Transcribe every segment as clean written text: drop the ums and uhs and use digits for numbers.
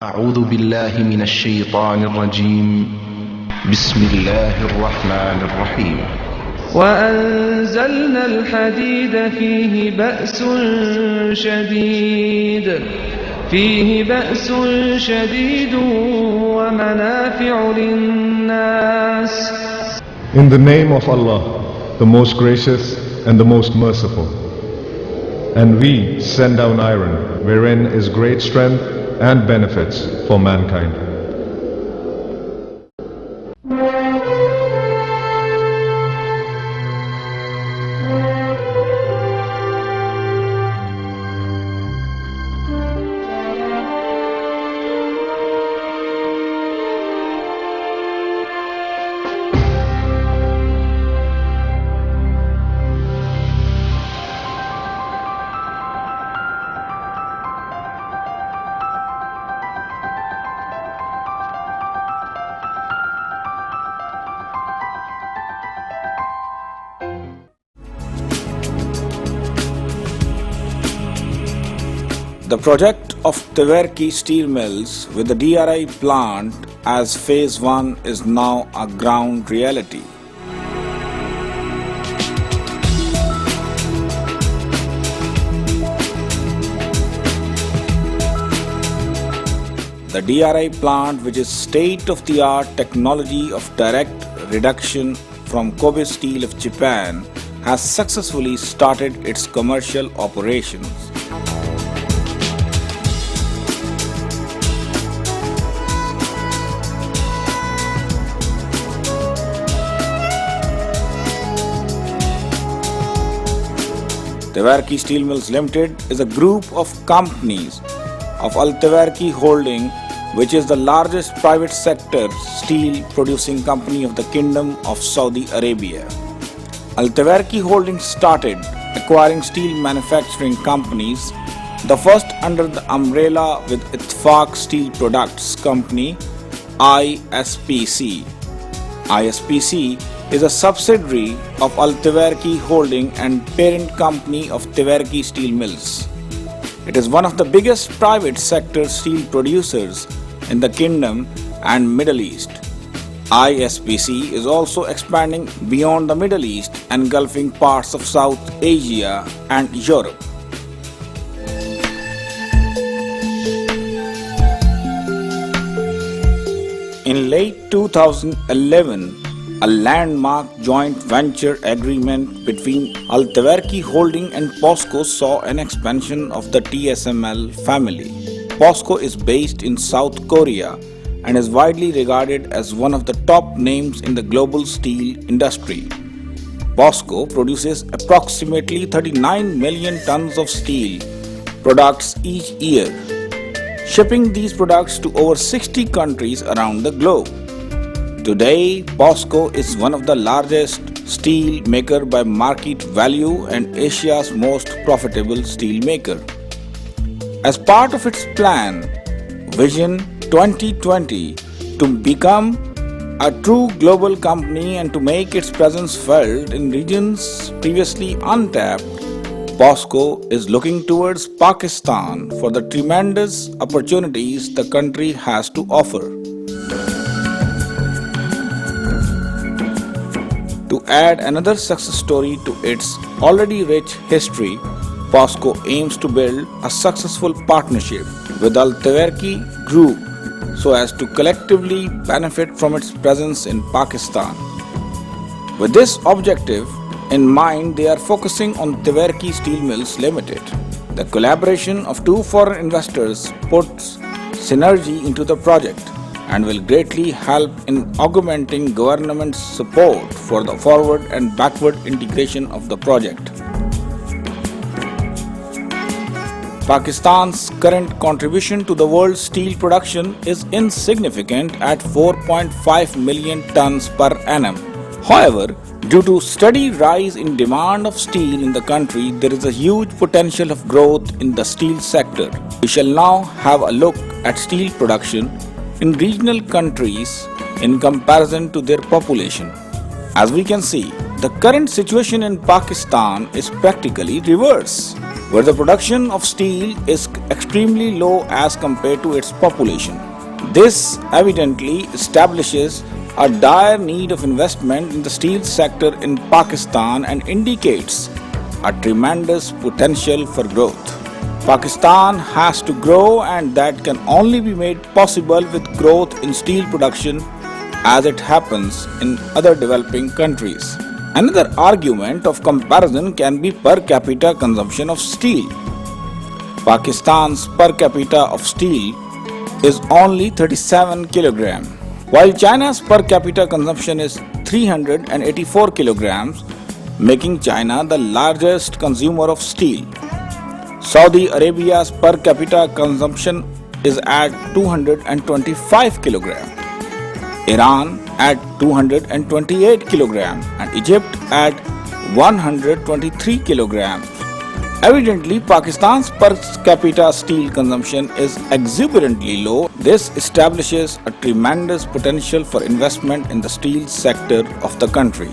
أعوذ بالله من الشيطان الرجيم بسم الله الرحمن الرحيم وأنزلنا الحديد فيه بأس شديد ومنافع للناس. In the name of Allah, the most gracious and the most merciful. And we send down iron, wherein is great strength and benefits for mankind. The project of Teverki Steel Mills with the DRI plant as Phase 1 is now a ground reality. The DRI plant, which is state-of-the-art technology of direct reduction from Kobe Steel of Japan, has successfully started its commercial operations. Teverki Steel Mills Limited is a group of companies of Al Teverki Holding, which is the largest private sector steel producing company of the Kingdom of Saudi Arabia. Al Teverki Holding started acquiring steel manufacturing companies, the first under the umbrella with Itfaq Steel Products Company, ISPC. ISPC is a subsidiary of Al Teverki Holding and parent company of Teverki Steel Mills. It is one of the biggest private sector steel producers in the Kingdom and Middle East. ISPC is also expanding beyond the Middle East, engulfing parts of South Asia and Europe. In late 2011, a landmark joint venture agreement between Al Teverki Holding and POSCO saw an expansion of the TSML family. POSCO is based in South Korea and is widely regarded as one of the top names in the global steel industry. POSCO produces approximately 39 million tons of steel products each year, shipping these products to over 60 countries around the globe. Today, POSCO is one of the largest steel maker by market value and Asia's most profitable steel maker. As part of its plan, Vision 2020, to become a true global company and to make its presence felt in regions previously untapped, POSCO is looking towards Pakistan for the tremendous opportunities the country has to offer. To add another success story to its already rich history, POSCO aims to build a successful partnership with Al Teverki Group so as to collectively benefit from its presence in Pakistan. With this objective in mind, they are focusing on Teverki Steel Mills Limited. The collaboration of two foreign investors puts synergy into the project and will greatly help in augmenting government support for the forward and backward integration of the project. Pakistan's current contribution to the world's steel production is insignificant at 4.5 million tons per annum. However, due to steady rise in demand of steel in the country, there is a huge potential of growth in the steel sector. We shall now have a look at steel production in regional countries in comparison to their population. As we can see, the current situation in Pakistan is practically reverse. where the production of steel is extremely low as compared to its population. This evidently establishes a dire need of investment in the steel sector in Pakistan and indicates a tremendous potential for growth. Pakistan has to grow, and that can only be made possible with growth in steel production as it happens in other developing countries. Another argument of comparison can be per capita consumption of steel. Pakistan's per capita of steel is only 37 kg, while China's per capita consumption is 384 kg, making China the largest consumer of steel. Saudi Arabia's per capita consumption is at 225 kg, Iran at 228 kg, and Egypt at 123 kg. Evidently, Pakistan's per capita steel consumption is exuberantly low. This establishes a tremendous potential for investment in the steel sector of the country.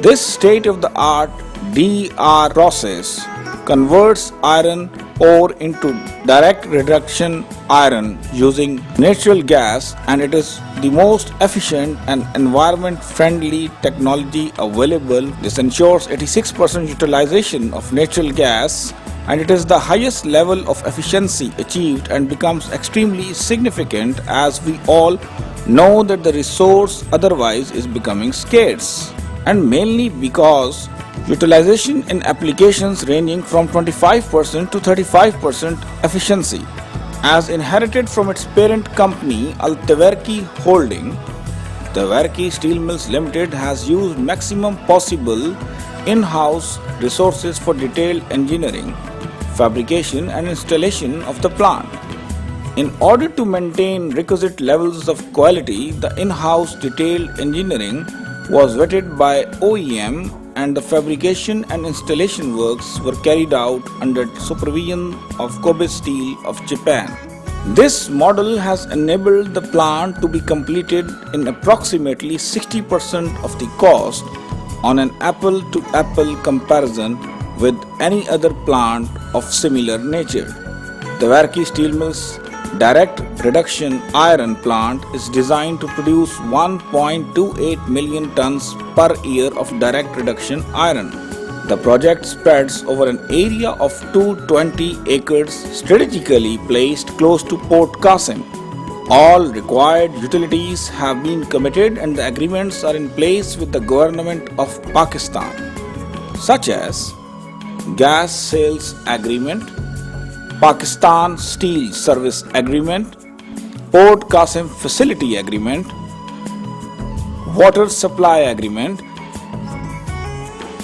This state-of-the-art DR process converts iron ore into direct reduction iron using natural gas, and it is the most efficient and environment-friendly technology available. This ensures 86% utilization of natural gas, and it is the highest level of efficiency achieved and becomes extremely significant as we all know that the resource otherwise is becoming scarce, and mainly because utilization in applications ranging from 25% to 35% efficiency. As inherited from its parent company Al-Tawarki Holding, Tawarki Steel Mills Limited has used maximum possible in-house resources for detailed engineering, fabrication and installation of the plant. In order to maintain requisite levels of quality, the in-house detailed engineering was vetted by OEM, and the fabrication and installation works were carried out under supervision of Kobe Steel of Japan. This model has enabled the plant to be completed in approximately 60% of the cost on an apple-to-apple comparison with any other plant of similar nature. The Tawarki Steel Mills direct reduction iron plant is designed to produce 1.28 million tons per year of direct reduction iron. The project spreads over an area of 220 acres strategically placed close to Port Qasim. All required utilities have been committed and the agreements are in place with the government of Pakistan, such as Gas Sales Agreement, Pakistan Steel Service Agreement, Port Qasim Facility Agreement, Water Supply Agreement,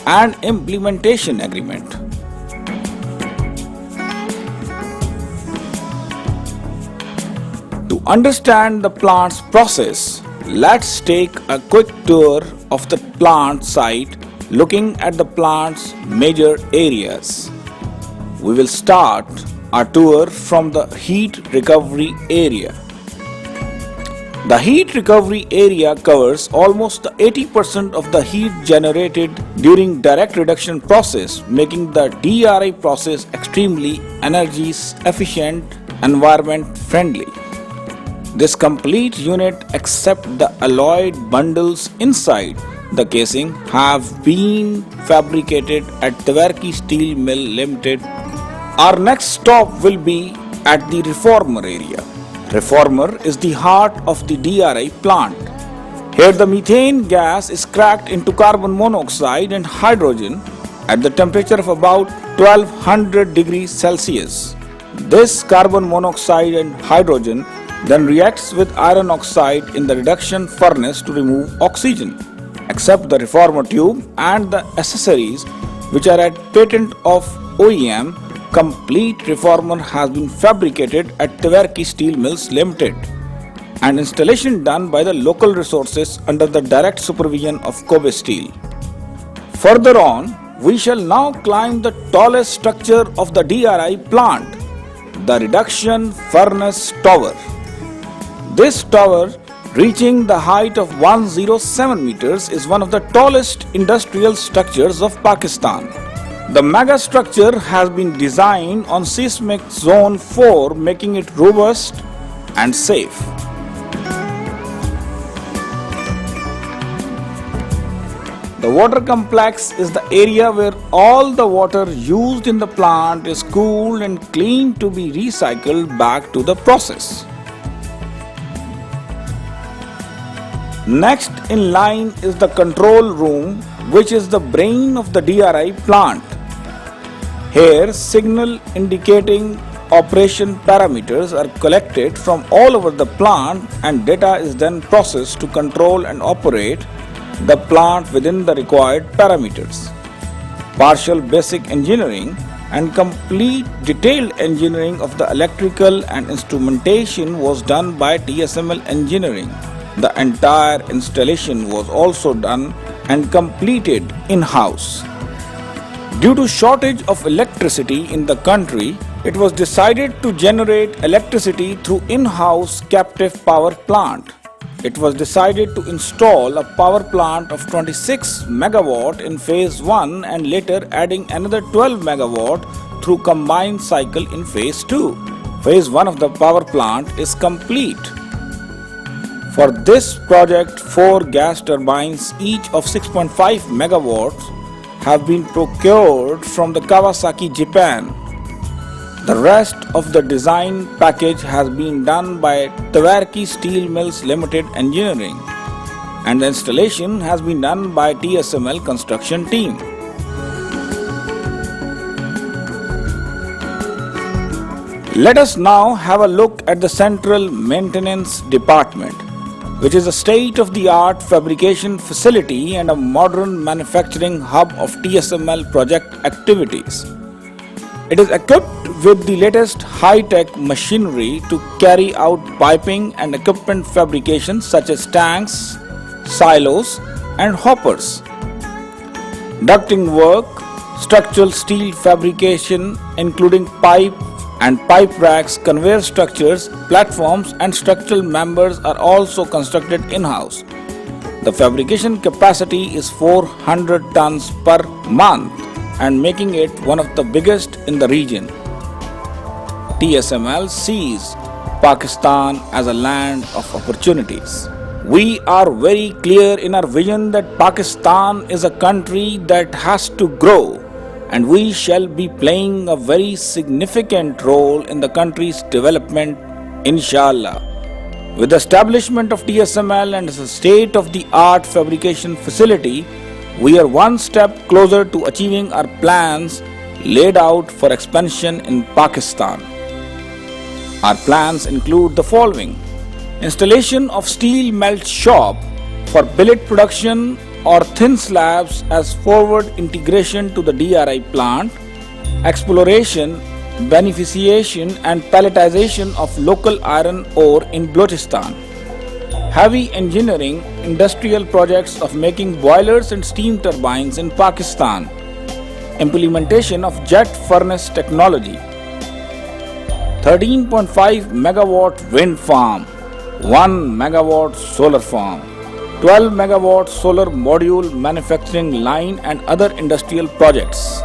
and Implementation Agreement. To understand the plant's process, let's take a quick tour of the plant site, looking at the plant's major areas. We will start our tour from the heat recovery area. The heat recovery area covers almost 80% of the heat generated during direct reduction process, making the DRI process extremely energy efficient, environment friendly. This complete unit, except the alloyed bundles inside the casing, have been fabricated at Tawarki Steel Mill Limited. Our next stop will be at the reformer area. Reformer is the heart of the DRI plant. Here the methane gas is cracked into carbon monoxide and hydrogen at the temperature of about 1200 degrees Celsius. This carbon monoxide and hydrogen then reacts with iron oxide in the reduction furnace to remove oxygen. Except the reformer tube and the accessories which are at patent of OEM, complete reformer has been fabricated at Tawarki Steel Mills Limited and installation done by the local resources under the direct supervision of Kobe Steel. Further on, we shall now climb the tallest structure of the DRI plant, the reduction furnace tower. This tower reaching the height of 107 meters, is one of the tallest industrial structures of Pakistan. The mega structure has been designed on seismic zone 4, making it robust and safe. The water complex is the area where all the water used in the plant is cooled and cleaned to be recycled back to the process. Next in line is the control room, which is the brain of the DRI plant. Here, signal indicating operation parameters are collected from all over the plant and data is then processed to control and operate the plant within the required parameters. Partial basic engineering and complete detailed engineering of the electrical and instrumentation was done by TSML Engineering. The entire installation was also done and completed in-house. Due to shortage of electricity in the country, it was decided to generate electricity through in-house captive power plant. It was decided to install a power plant of 26 megawatt in phase 1 and later adding another 12 megawatt through combined cycle in phase 2. Phase 1 of the power plant is complete. For this project, 4 gas turbines, each of 6.5 megawatts, have been procured from the Kawasaki, Japan. The rest of the design package has been done by Tverky Steel Mills Limited Engineering, and the installation has been done by TSML construction team. Let us now have a look at the Central Maintenance Department, which is a state-of-the-art fabrication facility and a modern manufacturing hub of TSML project activities. It is equipped with the latest high-tech machinery to carry out piping and equipment fabrication such as tanks, silos, and hoppers. Ducting work, structural steel fabrication including pipe and pipe racks, conveyor structures, platforms, and structural members are also constructed in-house. The fabrication capacity is 400 tons per month and making it one of the biggest in the region. TSML sees Pakistan as a land of opportunities. We are very clear in our vision that Pakistan is a country that has to grow, and we shall be playing a very significant role in the country's development, inshallah. With the establishment of TSML and as a state-of-the-art fabrication facility, we are one step closer to achieving our plans laid out for expansion in Pakistan. Our plans include the following: installation of steel melt shop for billet production or thin slabs as forward integration to the DRI plant, exploration, beneficiation and pelletization of local iron ore in Balochistan, heavy engineering industrial projects of making boilers and steam turbines in Pakistan, implementation of jet furnace technology, 13.5 megawatt wind farm, 1 megawatt solar farm, 12 megawatt solar module manufacturing line and other industrial projects.